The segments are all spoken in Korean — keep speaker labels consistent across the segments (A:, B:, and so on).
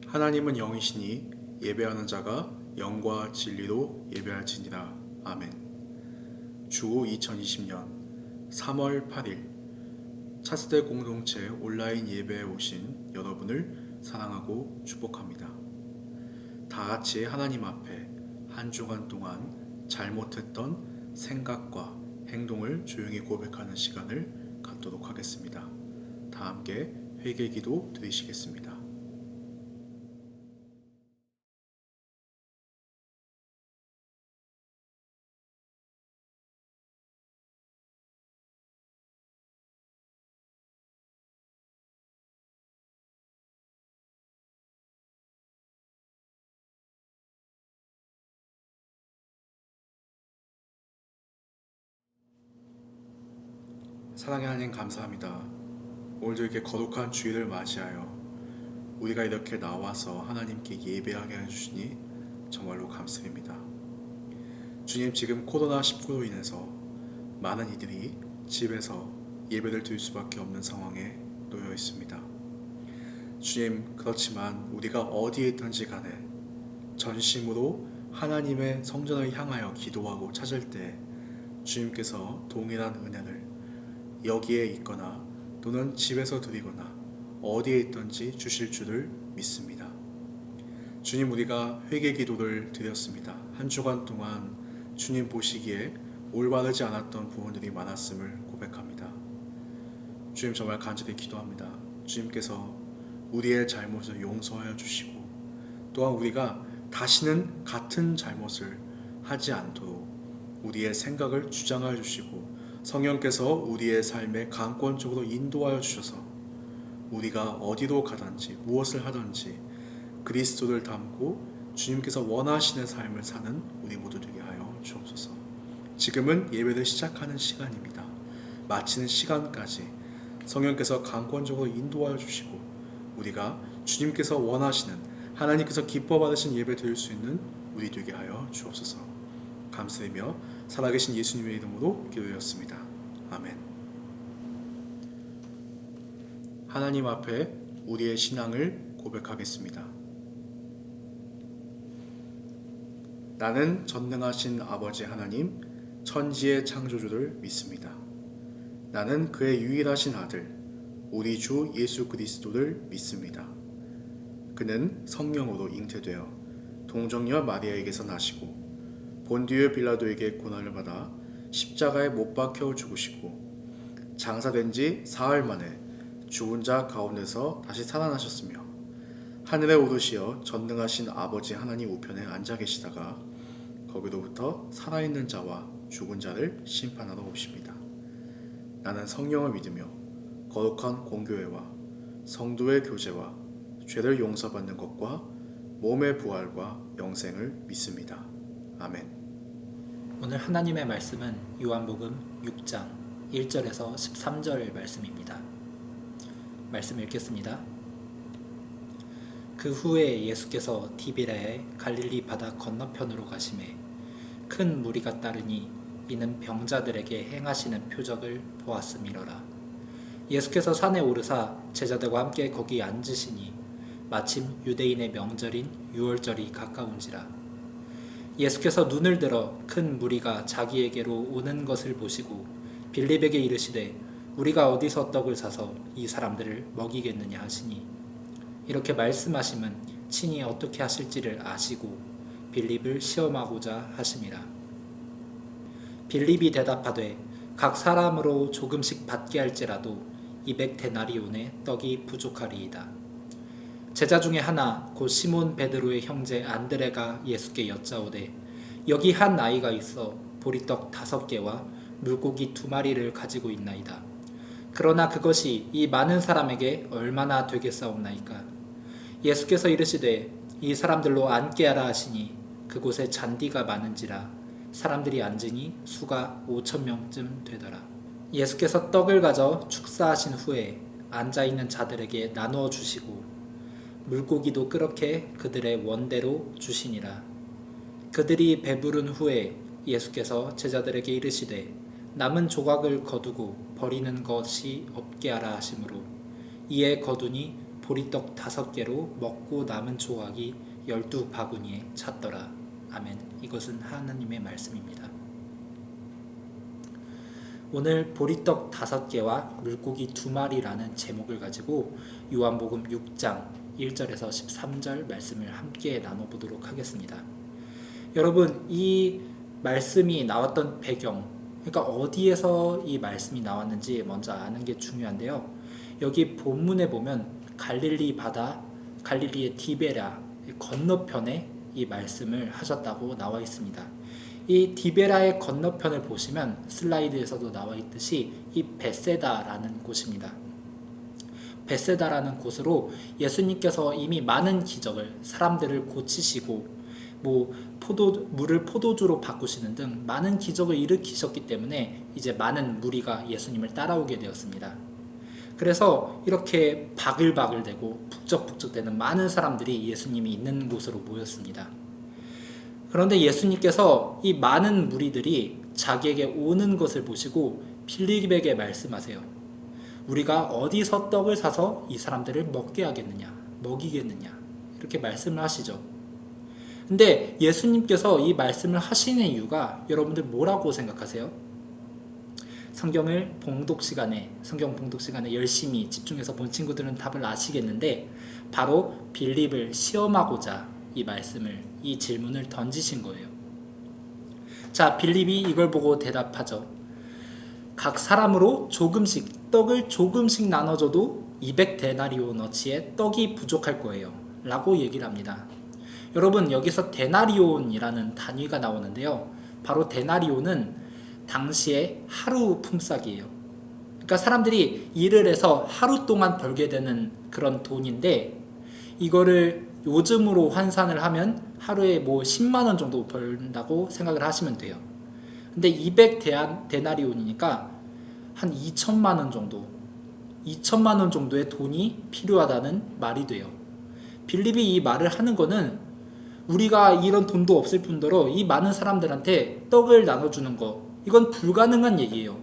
A: 하나님은 영이시니 예배하는 자가 영과 진리로 예배할지니라. 아멘. 주 2020년 3월 8일 차스대 공동체 온라인 예배에 오신 여러분을 사랑하고 축복합니다. 다 같이 하나님 앞에 한 주간 동안 잘못했던 생각과 행동을 조용히 고백하는 시간을 갖도록 하겠습니다. 다 함께 회개 기도 드리시겠습니다. 사랑의 하나님 감사합니다. 오늘도 이렇게 거룩한 주일을 맞이하여 우리가 이렇게 나와서 하나님께 예배하게 해주시니 정말로 감사합니다. 주님, 지금 코로나19로 인해서 많은 이들이 집에서 예배를 드릴 수밖에 없는 상황에 놓여 있습니다. 주님, 그렇지만 우리가 어디에 있든지 간에 전심으로 하나님의 성전을 향하여 기도하고 찾을 때 주님께서 동일한 은혜를 여기에 있거나 또는 집에서 드리거나 어디에 있든지 주실 줄을 믿습니다. 주님, 우리가 회개 기도를 드렸습니다. 한 주간 동안 주님 보시기에 올바르지 않았던 부분들이 많았음을 고백합니다. 주님, 정말 간절히 기도합니다. 주님께서 우리의 잘못을 용서하여 주시고 또한 우리가 다시는 같은 잘못을 하지 않도록 우리의 생각을 주장하여 주시고 성령께서 우리의 삶에 강권적으로 인도하여 주셔서 우리가 어디로 가든지 무엇을 하든지 그리스도를 담고 주님께서 원하시는 삶을 사는 우리 모두 되게 하여 주옵소서. 지금은 예배를 시작하는 시간입니다. 마치는 시간까지 성령께서 강권적으로 인도하여 주시고 우리가 주님께서 원하시는 하나님께서 기뻐 받으신 예배 드릴 수 있는 우리 되게 하여 주옵소서. 감사드리며 살아계신 예수님의 이름으로 기도드렸습니다. 아멘. 하나님 앞에 우리의 신앙을 고백하겠습니다. 나는 전능하신 아버지 하나님, 천지의 창조주를 믿습니다. 나는 그의 유일하신 아들, 우리 주 예수 그리스도를 믿습니다. 그는 성령으로 잉태되어 동정녀 마리아에게서 나시고 본디오 빌라도에게 고난을 받아 십자가에 못 박혀 죽으시고 장사된 지 사흘 만에 죽은 자 가운데서 다시 살아나셨으며 하늘에 오르시어 전능하신 아버지 하나님 우편에 앉아 계시다가 거기로부터 살아있는 자와 죽은 자를 심판하러 오십니다. 나는 성령을 믿으며 거룩한 공교회와 성도의 교제와 죄를 용서받는 것과 몸의 부활과 영생을 믿습니다. 아멘.
B: 오늘 하나님의 말씀은 요한복음 6장 1절에서 13절 말씀입니다. 말씀 읽겠습니다. 그 후에 예수께서 디베랴의 갈릴리 바다 건너편으로 가시매 큰 무리가 따르니 이는 병자들에게 행하시는 표적을 보았음이로라. 예수께서 산에 오르사 제자들과 함께 거기 앉으시니 마침 유대인의 명절인 유월절이 가까운지라. 예수께서 눈을 들어 큰 무리가 자기에게로 오는 것을 보시고 빌립에게 이르시되 우리가 어디서 떡을 사서 이 사람들을 먹이겠느냐 하시니 이렇게 말씀하심은 친히 어떻게 하실지를 아시고 빌립을 시험하고자 하심이라. 빌립이 대답하되 각 사람으로 조금씩 받게 할지라도 200데나리온의 떡이 부족하리이다. 제자 중에 하나 곧 시몬 베드로의 형제 안드레가 예수께 여짜오되 여기 한 아이가 있어 보리떡 5개와 물고기 2마리를 가지고 있나이다. 그러나 그것이 이 많은 사람에게 얼마나 되겠사옵나이까. 예수께서 이르시되 이 사람들로 앉게 하라 하시니 그곳에 잔디가 많은지라 사람들이 앉으니 수가 5,000명쯤 되더라. 예수께서 떡을 가져 축사하신 후에 앉아있는 자들에게 나누어 주시고 물고기도 그렇게 그들의 원대로 주시니라. 그들이 배부른 후에 예수께서 제자들에게 이르시되 남은 조각을 거두고 버리는 것이 없게 하라 하시므로 이에 거두니 보리떡 5개로 먹고 남은 조각이 12바구니에 찼더라. 아멘. 이것은 하나님의 말씀입니다. 오늘 보리떡 5개와 물고기 2마리라는 제목을 가지고 요한복음 6장 1절에서 13절 말씀을 함께 나눠보도록 하겠습니다. 여러분, 이 말씀이 나왔던 배경, 그러니까 어디에서 이 말씀이 나왔는지 먼저 아는 게 중요한데요. 여기 본문에 보면 갈릴리 바다, 갈릴리의 디베라 건너편에 이 말씀을 하셨다고 나와 있습니다. 이 디베라의 건너편을 보시면 슬라이드에서도 나와 있듯이 이 베세다라는 곳입니다. 베세다라는 곳으로 예수님께서 이미 많은 기적을, 사람들을 고치시고 물을 포도주로 바꾸시는 등 많은 기적을 일으키셨기 때문에 이제 많은 무리가 예수님을 따라오게 되었습니다. 그래서 이렇게 바글바글대고 북적북적대는 많은 사람들이 예수님이 있는 곳으로 모였습니다. 그런데 예수님께서 이 많은 무리들이 자기에게 오는 것을 보시고 빌립에게 말씀하세요. 우리가 어디서 떡을 사서 이 사람들을 먹이겠느냐 이렇게 말씀을 하시죠. 근데 예수님께서 이 말씀을 하시는 이유가 여러분들 뭐라고 생각하세요? 성경 봉독 시간에 열심히 집중해서 본 친구들은 답을 아시겠는데 바로 빌립을 시험하고자 이 질문을 던지신 거예요. 자, 빌립이 이걸 보고 대답하죠. 각 사람으로 떡을 조금씩 나눠줘도 200데나리온어치의 떡이 부족할 거예요 라고 얘기를 합니다. 여러분, 여기서 데나리온이라는 단위가 나오는데요. 바로 데나리온은 당시의 하루 품삯이에요. 그러니까 사람들이 일을 해서 하루 동안 벌게 되는 그런 돈인데 이거를 요즘으로 환산을 하면 하루에 10만 원 정도 벌다고 생각을 하시면 돼요. 근데 200데나리온이니까 한 2천만 원 정도의 돈이 필요하다는 말이 돼요. 빌립이 이 말을 하는 거는 우리가 이런 돈도 없을 뿐더러 이 많은 사람들한테 떡을 나눠주는 거, 이건 불가능한 얘기예요.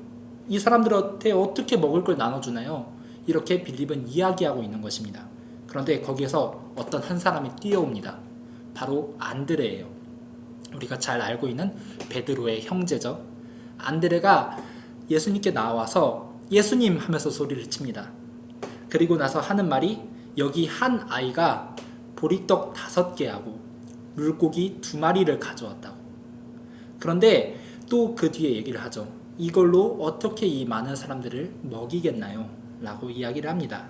B: 이 사람들한테 어떻게 먹을 걸 나눠주나요? 이렇게 빌립은 이야기하고 있는 것입니다. 그런데 거기에서 어떤 한 사람이 뛰어옵니다. 바로 안드레예요. 우리가 잘 알고 있는 베드로의 형제죠. 안드레가 예수님께 나와서 예수님 하면서 소리를 칩니다. 그리고 나서 하는 말이 여기 한 아이가 보리떡 5개하고 물고기 2마리를 가져왔다고. 그런데 또 그 뒤에 얘기를 하죠. 이걸로 어떻게 이 많은 사람들을 먹이겠나요? 라고 이야기를 합니다.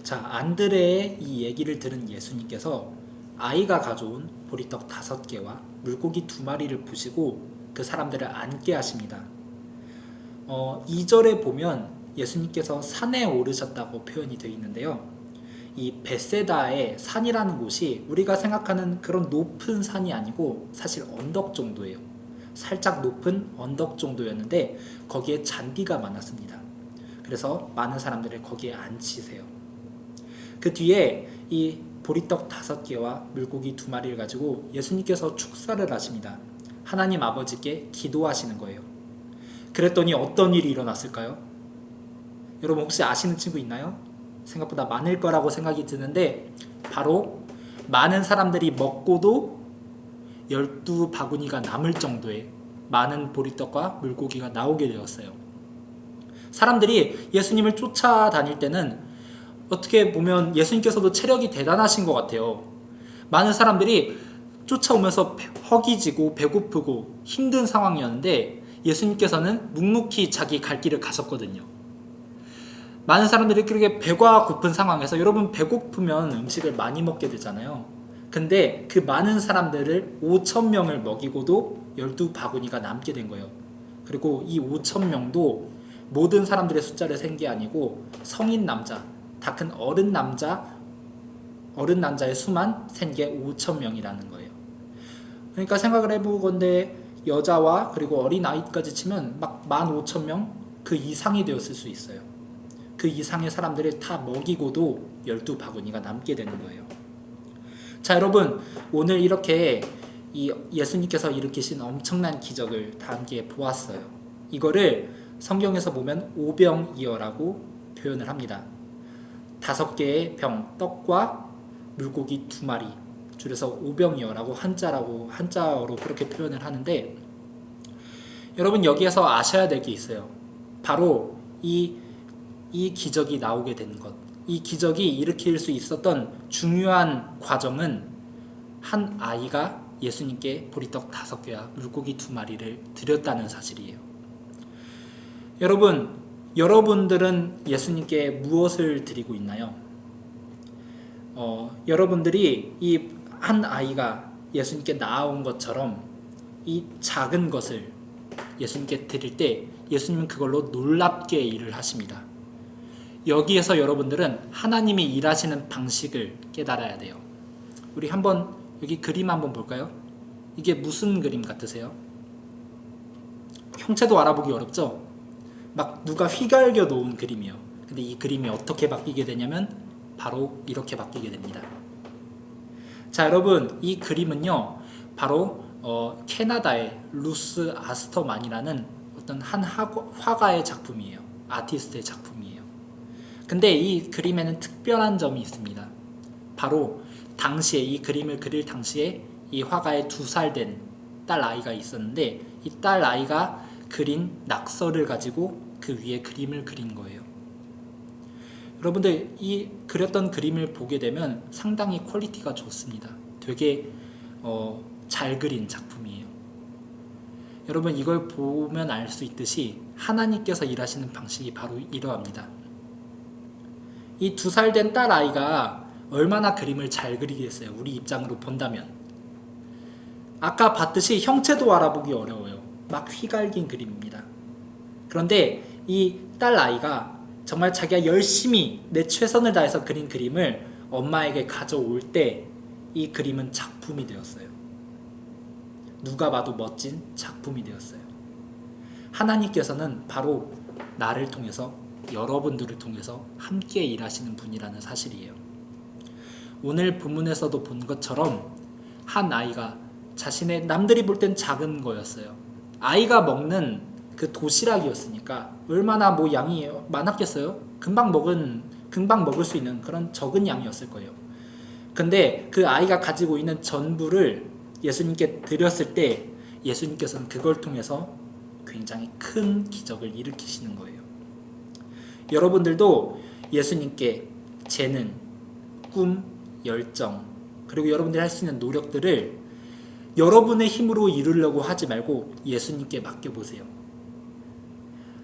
B: 자, 안드레의 이 얘기를 들은 예수님께서 아이가 가져온 보리떡 5개와 물고기 2마리를 부시고 그 사람들을 앉게 하십니다. 2절에 보면 예수님께서 산에 오르셨다고 표현이 되어 있는데요. 이 베세다의 산이라는 곳이 우리가 생각하는 그런 높은 산이 아니고 사실 언덕 정도예요. 살짝 높은 언덕 정도였는데 거기에 잔디가 많았습니다. 그래서 많은 사람들을 거기에 앉히세요. 그 뒤에 이 보리떡 5개와 물고기 2마리를 가지고 예수님께서 축사를 하십니다. 하나님 아버지께 기도하시는 거예요. 그랬더니 어떤 일이 일어났을까요? 여러분 혹시 아시는 친구 있나요? 생각보다 많을 거라고 생각이 드는데 바로 많은 사람들이 먹고도 12바구니가 남을 정도의 많은 보리떡과 물고기가 나오게 되었어요. 사람들이 예수님을 쫓아다닐 때는 어떻게 보면 예수님께서도 체력이 대단하신 것 같아요. 많은 사람들이 쫓아오면서 허기지고 배고프고 힘든 상황이었는데 예수님께서는 묵묵히 자기 갈 길을 가셨거든요. 많은 사람들이 그렇게 배가 고픈 상황에서, 여러분 배고프면 음식을 많이 먹게 되잖아요. 근데 그 많은 사람들을 5,000명을 먹이고도 12바구니가 남게 된 거예요. 그리고 이 5,000명도 모든 사람들의 숫자를 센 게 아니고 성인 남자, 다 큰 어른 남자의 수만 센 게 5,000명이라는 거예요. 그러니까 생각을 해보건대 여자와 그리고 어린 아이까지 치면 막 15,000명 그 이상이 되었을 수 있어요. 그 이상의 사람들을 다 먹이고도 12바구니가 남게 되는 거예요. 자, 여러분 오늘 이렇게 예수님께서 일으키신 엄청난 기적을 다 함께 보았어요. 이거를 성경에서 보면 오병이어라고 표현을 합니다. 5개의 병, 떡과 물고기 2마리, 줄여서 오병이어라고 한자어로 그렇게 표현을 하는데, 여러분 여기에서 아셔야 될 게 있어요. 바로 이 기적이 나오게 된 것, 이 기적이 일으킬 수 있었던 중요한 과정은 한 아이가 예수님께 보리떡 5개와 물고기 2마리를 드렸다는 사실이에요. 여러분들은 예수님께 무엇을 드리고 있나요? 여러분들이 이 한 아이가 예수님께 나아온 것처럼 이 작은 것을 예수님께 드릴 때 예수님은 그걸로 놀랍게 일을 하십니다. 여기에서 여러분들은 하나님이 일하시는 방식을 깨달아야 돼요. 우리 한번 여기 그림 한번 볼까요? 이게 무슨 그림 같으세요? 형체도 알아보기 어렵죠? 막 누가 휘갈겨 놓은 그림이에요. 근데 이 그림이 어떻게 바뀌게 되냐면 바로 이렇게 바뀌게 됩니다. 자, 여러분, 이 그림은요 바로 캐나다의 루스 아스터만이라는 어떤 한 화가의 작품이에요. 아티스트의 작품이에요. 근데 이 그림에는 특별한 점이 있습니다. 바로 당시에 이 그림을 그릴 당시에 이 화가의 2살 된 딸 아이가 있었는데, 이 딸 아이가 그린 낙서를 가지고 그 위에 그림을 그린 거예요. 여러분들 이 그렸던 그림을 보게 되면 상당히 퀄리티가 좋습니다. 되게 잘 그린 작품이에요. 여러분 이걸 보면 알 수 있듯이 하나님께서 일하시는 방식이 바로 이러합니다. 이 2살 된 딸 아이가 얼마나 그림을 잘 그리겠어요. 우리 입장으로 본다면. 아까 봤듯이 형체도 알아보기 어려워요. 막 휘갈긴 그림입니다. 그런데 이 딸 아이가 정말 자기가 열심히 내 최선을 다해서 그린 그림을 엄마에게 가져올 때 이 그림은 작품이 되었어요. 누가 봐도 멋진 작품이 되었어요. 하나님께서는 바로 나를 통해서, 여러분들을 통해서 함께 일하시는 분이라는 사실이에요. 오늘 본문에서도 본 것처럼 한 아이가 자신의, 남들이 볼 땐 작은 거였어요. 아이가 먹는 그 도시락이었으니까 얼마나 뭐 양이 많았겠어요? 금방 먹을 수 있는 그런 적은 양이었을 거예요. 근데 그 아이가 가지고 있는 전부를 예수님께 드렸을 때 예수님께서는 그걸 통해서 굉장히 큰 기적을 일으키시는 거예요. 여러분들도 예수님께 재능, 꿈, 열정, 그리고 여러분들이 할 수 있는 노력들을 여러분의 힘으로 이루려고 하지 말고 예수님께 맡겨보세요.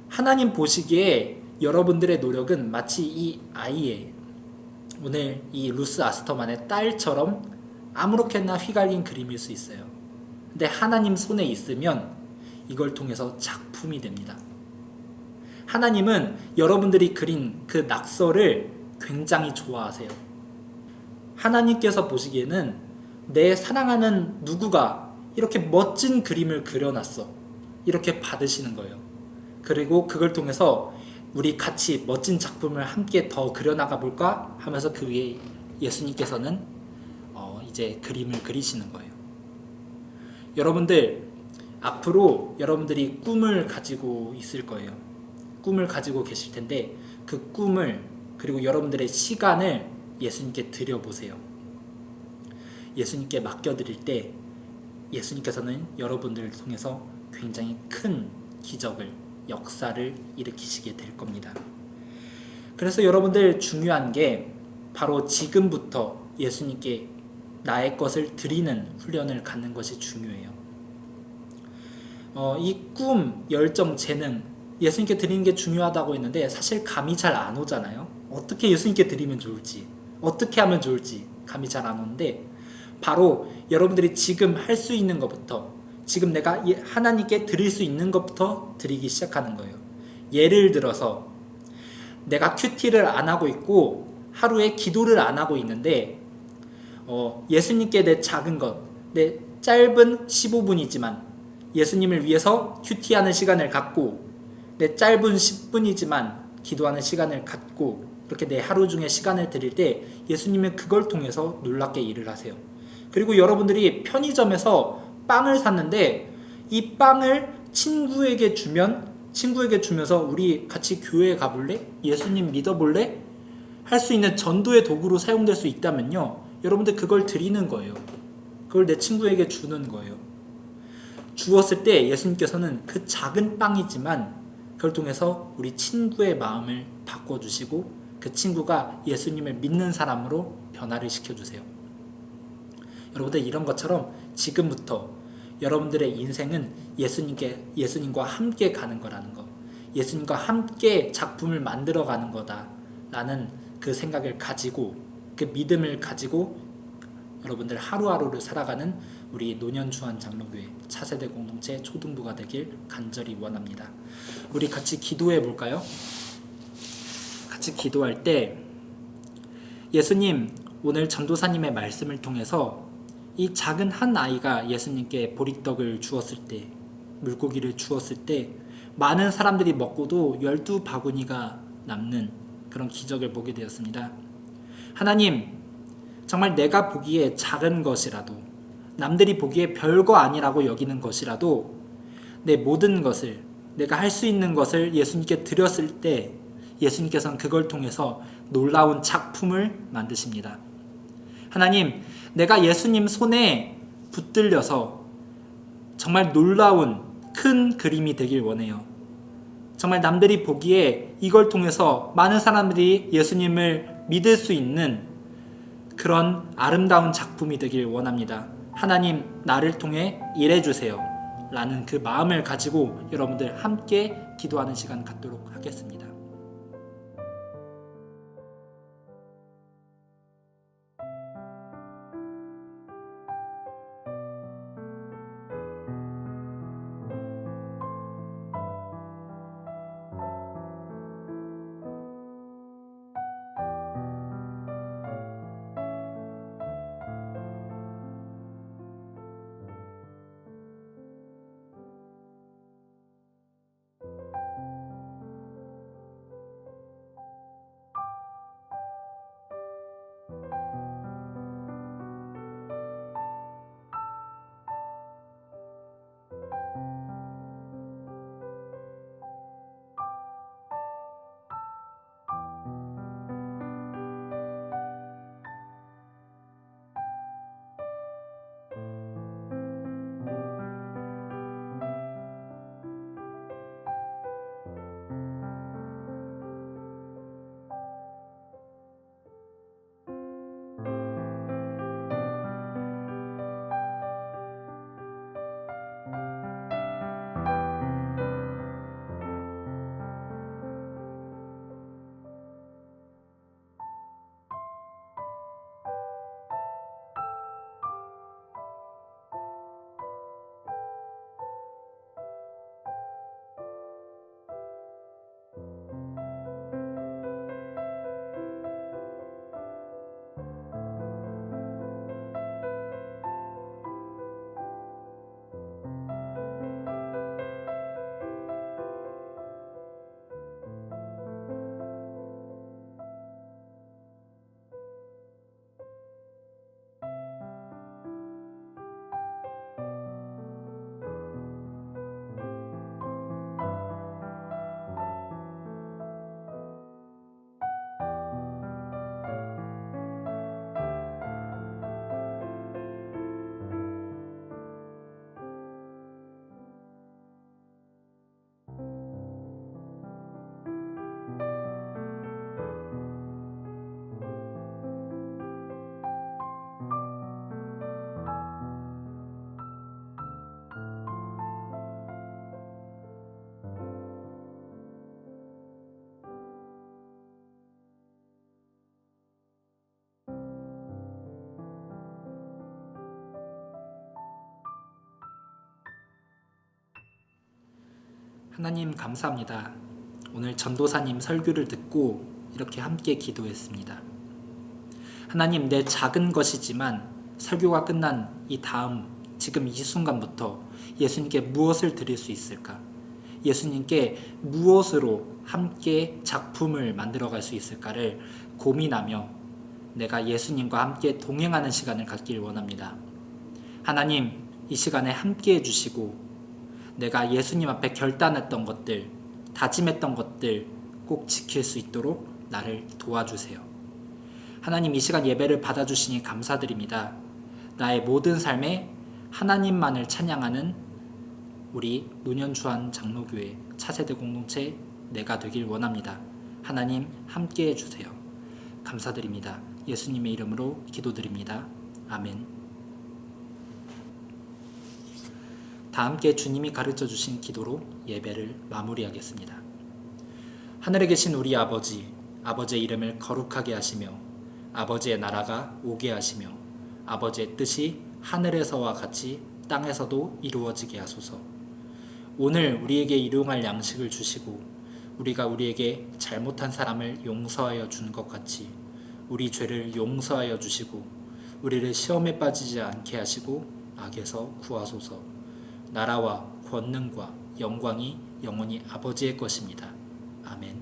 B: 하나님 보시기에 여러분들의 노력은 마치 이 아이의, 오늘 이 루스 아스터만의 딸처럼 아무렇게나 휘갈린 그림일 수 있어요. 근데 하나님 손에 있으면 이걸 통해서 작품이 됩니다. 하나님은 여러분들이 그린 그 낙서를 굉장히 좋아하세요. 하나님께서 보시기에는 내 사랑하는 누구가 이렇게 멋진 그림을 그려놨어, 이렇게 받으시는 거예요. 그리고 그걸 통해서 우리 같이 멋진 작품을 함께 더 그려나가 볼까 하면서 그 위에 예수님께서는 이제 그림을 그리시는 거예요. 여러분들 앞으로 여러분들이 꿈을 가지고 있을 거예요. 꿈을 가지고 계실 텐데 그 꿈을, 그리고 여러분들의 시간을 예수님께 드려보세요. 예수님께 맡겨드릴 때 예수님께서는 여러분들을 통해서 굉장히 큰 기적을, 역사를 일으키시게 될 겁니다. 그래서 여러분들 중요한 게 바로 지금부터 예수님께 나의 것을 드리는 훈련을 갖는 것이 중요해요. 이 꿈, 열정, 재능, 예수님께 드리는 게 중요하다고 했는데 사실 감이 잘 안 오잖아요. 어떻게 예수님께 드리면 좋을지, 어떻게 하면 좋을지 감이 잘 안 오는데 바로 여러분들이 지금 할 수 있는 것부터, 지금 내가 하나님께 드릴 수 있는 것부터 드리기 시작하는 거예요. 예를 들어서 내가 큐티를 안 하고 있고 하루에 기도를 안 하고 있는데 예수님께 내 작은 것, 내 짧은 15분이지만 예수님을 위해서 큐티하는 시간을 갖고 내 짧은 10분이지만 기도하는 시간을 갖고 이렇게 내 하루 중에 시간을 드릴 때 예수님은 그걸 통해서 놀랍게 일을 하세요. 그리고 여러분들이 편의점에서 빵을 샀는데 이 빵을 친구에게 주면서 우리 같이 교회에 가볼래? 예수님 믿어볼래? 할 수 있는 전도의 도구로 사용될 수 있다면요, 여러분들 그걸 드리는 거예요. 그걸 내 친구에게 주는 거예요. 주었을 때 예수님께서는 그 작은 빵이지만 그걸 통해서 우리 친구의 마음을 바꿔주시고 그 친구가 예수님을 믿는 사람으로 변화를 시켜주세요. 여러분들, 이런 것처럼 지금부터 여러분들의 인생은 예수님과 함께 가는 거라는 거, 예수님과 함께 작품을 만들어가는 거다라는 그 생각을 가지고, 그 믿음을 가지고 여러분들 하루하루를 살아가는 우리 노년주한 장로교회 차세대 공동체 초등부가 되길 간절히 원합니다. 우리 같이 기도해 볼까요? 같이 기도할 때, 예수님, 오늘 전도사님의 말씀을 통해서 이 작은 한 아이가 예수님께 보리떡을 주었을 때, 물고기를 주었을 때 많은 사람들이 먹고도 12바구니가 남는 그런 기적을 보게 되었습니다. 하나님, 정말 내가 보기에 작은 것이라도, 남들이 보기에 별거 아니라고 여기는 것이라도 내 모든 것을, 내가 할 수 있는 것을 예수님께 드렸을 때 예수님께서는 그걸 통해서 놀라운 작품을 만드십니다. 하나님, 내가 예수님 손에 붙들려서 정말 놀라운 큰 그림이 되길 원해요. 정말 남들이 보기에 이걸 통해서 많은 사람들이 예수님을 믿을 수 있는 그런 아름다운 작품이 되길 원합니다. 하나님, 나를 통해 일해주세요 라는 그 마음을 가지고 여러분들 함께 기도하는 시간 갖도록 하겠습니다. 하나님, 감사합니다. 오늘 전도사님 설교를 듣고 이렇게 함께 기도했습니다. 하나님, 내 작은 것이지만 설교가 끝난 이 다음, 지금 이 순간부터 예수님께 무엇을 드릴 수 있을까? 예수님께 무엇으로 함께 작품을 만들어갈 수 있을까를 고민하며 내가 예수님과 함께 동행하는 시간을 갖길 원합니다. 하나님, 이 시간에 함께 해주시고 내가 예수님 앞에 결단했던 것들, 다짐했던 것들 꼭 지킬 수 있도록 나를 도와주세요. 하나님, 이 시간 예배를 받아주시니 감사드립니다. 나의 모든 삶에 하나님만을 찬양하는 우리 노년주한 장로교회 차세대 공동체 내가 되길 원합니다. 하나님 함께해 주세요. 감사드립니다. 예수님의 이름으로 기도드립니다. 아멘. 다 함께 주님이 가르쳐 주신 기도로 예배를 마무리하겠습니다. 하늘에 계신 우리 아버지, 아버지의 이름을 거룩하게 하시며 아버지의 나라가 오게 하시며 아버지의 뜻이 하늘에서와 같이 땅에서도 이루어지게 하소서. 오늘 우리에게 일용할 양식을 주시고 우리가 우리에게 잘못한 사람을 용서하여 준 것 같이 우리 죄를 용서하여 주시고 우리를 시험에 빠지지 않게 하시고 악에서 구하소서. 나라와 권능과 영광이 영원히 아버지의 것입니다. 아멘.